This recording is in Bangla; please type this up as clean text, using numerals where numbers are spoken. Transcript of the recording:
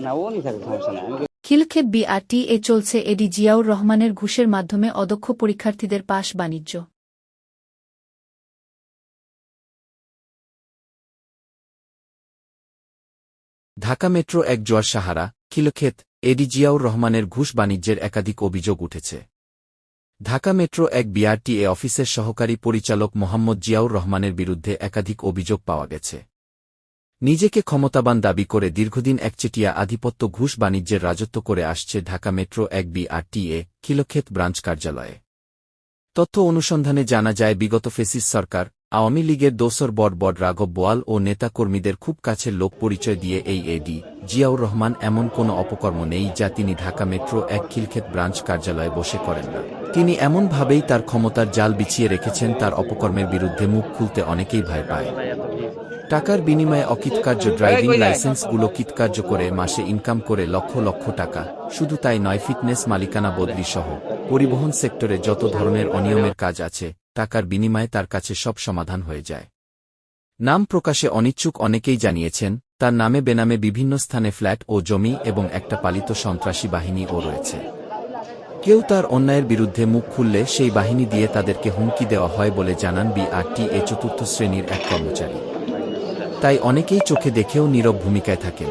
না ও নি থাকে, সমস্যা নাই। খিলক্ষেত বিআরটিএ চলছে এডি জিয়াউর রহমানের ঘুষের মাধ্যমে অদক্ষ পরীক্ষার্থীদের পাস বাণিজ্য। ঢাকা মেট্রো এক জোয়ার সাহারা, খিলক্ষেত, এডি জিয়াউর রহমানের ঘুষ বাণিজ্যের একাধিক অভিযোগ উঠেছে। ঢাকা মেট্রো এক বিআরটিএ অফিসের সহকারী পরিচালক মোহাম্মদ জিয়াউর রহমানের বিরুদ্ধে একাধিক অভিযোগ পাওয়া গেছে। নিজেকে ক্ষমতাবান দাবি করে দীর্ঘদিন একচেটিয়া আধিপত্য ঘুষ বাণিজ্যের রাজত্ব করে আসছে ঢাকা মেট্রো এক বিআরটিএ, খিলক্ষেত ব্রাঞ্চ কার্যালয়ে। তথ্য অনুসন্ধানে জানা যায় বিগত ফেসিস সরকার, আওয়ামী লীগের দোসর বড় রাঘব বোয়াল ও নেতাকর্মীদের খুব কাছের লোক পরিচয় দিয়ে এই এডি জিয়াউর রহমান এমন কোনো অপকর্ম নেই যা তিনি ঢাকা মেট্রো এক খিলক্ষেত ব্রাঞ্চ কার্যালয়ে বসে করেন না। তিনি এমনভাবেই তার ক্ষমতার জাল বিছিয়ে রেখেছেন, তার অপকর্মের বিরুদ্ধে মুখ খুলতে অনেকেই ভয় পায়। টাকার বিনিময়ে অকৃতকার্য ড্রাইভিং লাইসেন্সগুলো কৃতকার্য করে মাসে ইনকাম করে লক্ষ লক্ষ টাকা। শুধু তাই নয়, ফিটনেস মালিকানা বদলি সহ পরিবহন সেক্টরে যত ধরনের অনিয়মের কাজ আছে, টাকার বিনিময়ে তার কাছে সব সমাধান হয়ে যায়। নাম প্রকাশে অনিচ্ছুক অনেকেই জানিয়েছেন, তার নামে বেনামে বিভিন্ন স্থানে ফ্ল্যাট ও জমি এবং একটা পালিত সন্ত্রাসী বাহিনীও রয়েছে। কেউ তার অন্যায়ের বিরুদ্ধে মুখ খুললে সেই বাহিনী দিয়ে তাদেরকে হুমকি দেওয়া হয় বলে জানান বিআরটিএ চতুর্থ শ্রেণীর এক কর্মচারী। তাই অনেকেই চোখে দেখেও নীরব ভূমিকায় থাকেন।